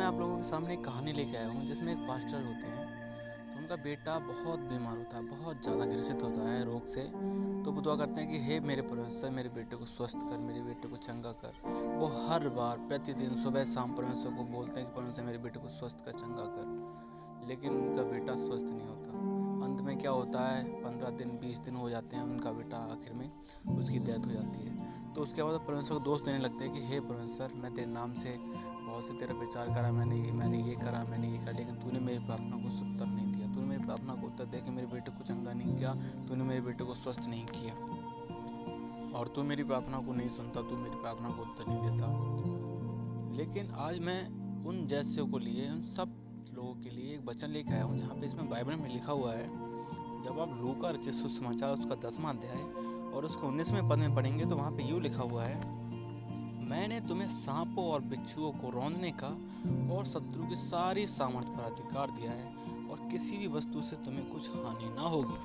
मैं आप लोगों के सामने एक कहानी लेके आया हूँ जिसमें एक पास्टर होते हैं। तो उनका बेटा बहुत बीमार होता है, बहुत ज़्यादा ग्रसित होता है रोग से। तो वो दुआ करते हैं कि हे मेरे परमेश्वर, मेरे बेटे को स्वस्थ कर, मेरे बेटे को चंगा कर। वो हर बार प्रतिदिन सुबह शाम परमेश्वर को बोलते हैं कि परमेश्वर मेरे बेटे को स्वस्थ कर, चंगा कर। लेकिन उनका बेटा स्वस्थ नहीं होता। अंत में क्या होता है, 15 दिन 20 दिन हो जाते हैं, उनका बेटा आखिर में उसकी डेथ हो जाती है। तो उसके बाद परमेश्वर को दोष देने लगते हैं कि हे परमेश्वर, मैं तेरे नाम से बहुत से तेरा प्रचार करा, मैंने ये करा, मैंने ये करा, लेकिन तूने मेरी प्रार्थना को उत्तर नहीं दिया। तूने मेरी प्रार्थना को उत्तर दे के मेरे बेटे को चंगा नहीं किया, तूने मेरे बेटे को स्वस्थ नहीं किया, और तू मेरी प्रार्थना को नहीं सुनता, तू मेरी प्रार्थना को उत्तर नहीं देता। लेकिन आज मैं उन जैसे को लिए, उन सब लोगों के लिए एक वचन लेकर आया हूँ, जहाँ पे इसमें बाइबल में लिखा हुआ है। जब आप लूका रचित सुसमाचार उसका 10वां अध्याय और उसके 19वें पद में पढ़ेंगे तो वहाँ पे यूँ लिखा हुआ है, मैंने तुम्हें सांपों और बिच्छुओं को रौंदने का और शत्रु की सारी सामर्थ्य पर अधिकार दिया है, और किसी भी वस्तु से तुम्हें कुछ हानि ना होगी।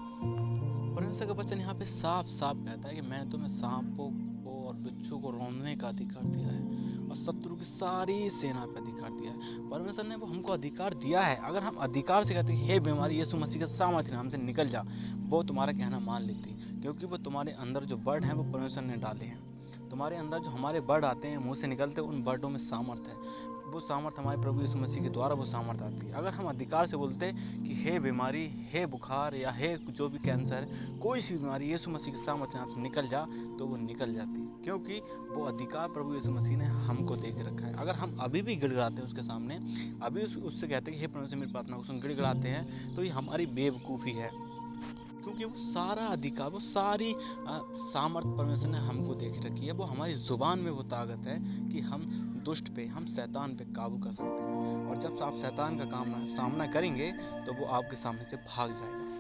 परमेश्वर का वचन यहाँ पे साफ साफ कहता है कि मैंने तुम्हें सांपों को और बिच्छू को रौंदने का अधिकार दिया है और शत्रु की सारी सेना पर अधिकार दिया है। परमेश्वर ने वो हमको अधिकार दिया है। अगर हम अधिकार से कहते हैं हे बीमारी यीशु मसीह के सामर्थ्य नाम से निकल जा, वो तुम्हारा कहना मान लेती, क्योंकि वो तुम्हारे अंदर जो वर्ड हैं वो परमेश्वर ने डाले हैं। तुम्हारे अंदर जो हमारे वर्ड आते हैं, मुंह से निकलते हैं, उन वर्डों में सामर्थ है। वो सामर्थ हमारे प्रभु यीशु मसीह के द्वारा वो सामर्थ आती है। अगर हम अधिकार से बोलते कि हे बीमारी, हे बुखार, या हे जो भी कैंसर, कोई सी बीमारी यीशु मसीह के सामर्थ नाम से निकल जा, तो वो निकल जाती है, क्योंकि वो अधिकार प्रभु यीशु मसीह ने हमको दे के रखा है। अगर हम अभी भी गिड़गिड़ाते हैं उसके सामर्थ, अभी उससे कहते हैं कि हे परमेश्वर मेरी प्रार्थना को सुन, गिड़गिड़ाते हैं, तो ये हमारी बेवकूफ़ी है, क्योंकि वो सारा अधिकार, वो सारी सामर्थ परमेश्वर ने हमको दे के रखी है। वो हमारी ज़ुबान में वो ताकत है कि हम दुष्ट पे, हम शैतान पे काबू कर सकते हैं। और जब आप शैतान का सामना करेंगे तो वो आपके सामने से भाग जाएगा।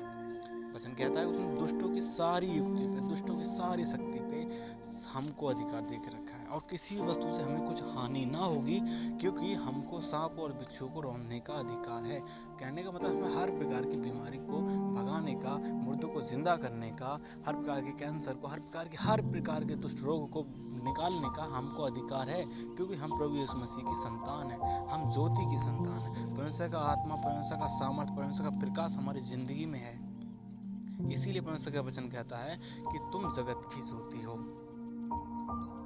वचन कहता है उसने दुष्टों की सारी युक्ति पे, दुष्टों की सारी शक्ति पे हमको अधिकार दे के रखा है, और किसी भी वस्तु से हमें कुछ हानि ना होगी, क्योंकि हमको सांप और बिच्छू को रौंदने का अधिकार है। कहने का मतलब हमें हर प्रकार की बीमारी को भगाने का, मुर्दों को जिंदा करने का, हर प्रकार के कैंसर को, हर प्रकार के दुष्ट रोग को निकालने का हमको अधिकार है, क्योंकि हम प्रभु यीशु मसीह की संतान है, हम ज्योति की संतान है। परमेश्वर का आत्मा, परमेश्वर का सामर्थ, परमेश्वर का प्रकाश हमारी जिंदगी में है। इसीलिए परमेश्वर का वचन कहता है कि तुम जगत की ज्योति हो।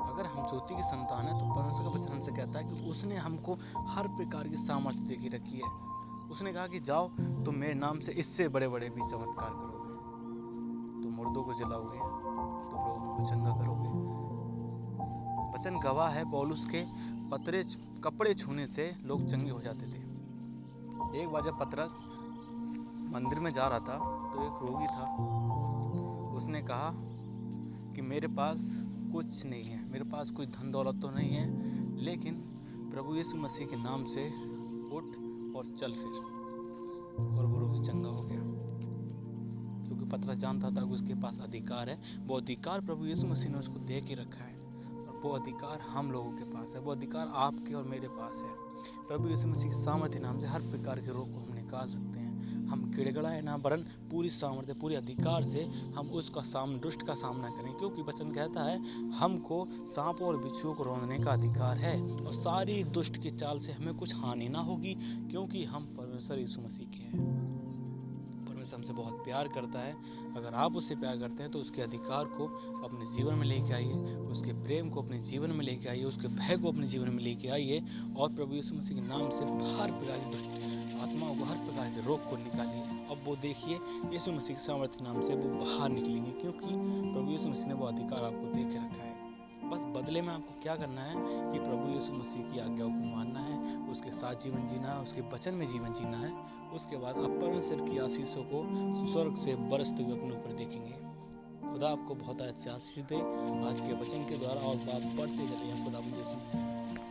अगर हम ज्योति की संतान है तो परमेश्वर का वचन हमसे कहता है कि उसने हमको हर प्रकार की सामर्थ्य दे के रखी है। उसने कहा कि जाओ तुम मेरे नाम से इससे बड़े बड़े भी चमत्कार करोगे, तुम मुर्दों को जलाओगे, तुम लोगों को चंगा करोगे। वचन गवाह है, पौलुस के कपड़े छूने से लोग चंगे हो जाते थे। एक बार जब पतरस मंदिर में जा रहा था तो एक रोगी था। उसने कहा कि मेरे पास कुछ नहीं है, मेरे पास कोई धन दौलत तो नहीं है, लेकिन प्रभु यीशु मसीह के नाम से उठ और चल फिर। और वो रोगी चंगा हो गया, क्योंकि पतरस जानता था कि उसके पास अधिकार है। वो अधिकार प्रभु यीशु मसीह ने उसको दे के रखा है, और वो अधिकार हम लोगों के पास है, वो अधिकार आपके और मेरे पास है। प्रभु यीशु मसीह के सामर्थ्य नाम से हर प्रकार के रोग को हम निकाल सकते हैं। हम गिड़गिड़ाए ना, वरन पूरी सामर्थ्य, पूरे अधिकार से हम उसका दुष्ट का सामना करें, क्योंकि वचन कहता है हमको सांपों और बिच्छुओं को रौंदने का अधिकार है, और सारी दुष्ट की चाल से हमें कुछ हानि ना होगी, क्योंकि हम परमेश्वर यीशु मसीह के हैं। परमेश्वर हमसे बहुत प्यार करता है। अगर आप उससे प्यार करते हैं तो उसके अधिकार को अपने जीवन में लेके आइए, उसके प्रेम को अपने जीवन में लेके आइए, उसके भय को अपने जीवन में लेके आइए, और प्रभु यीशु मसीह के नाम से हर प्रकार की दुष्ट आत्माओं को, हर प्रकार के रोग को निकालिए। अब वो देखिए यीशु मसीह के सामर्थ्य नाम से वो बाहर निकलेंगे, क्योंकि प्रभु यीशु मसीह ने वो अधिकार आपको दे के रखा है। बस बदले में आपको क्या करना है कि प्रभु यीशु मसीह की आज्ञाओं को मानना है, उसके साथ जीवन जीना है, उसके वचन में जीवन जीना है। उसके बाद आप परमेश्वर की आशीषों को स्वर्ग से बरसते हुए अपने ऊपर देखेंगे। खुदा आपको बहुत अच्छी आशीष दे आज के वचन के द्वारा, और बात बढ़ते चलिए। खुदा यीशु मसीह।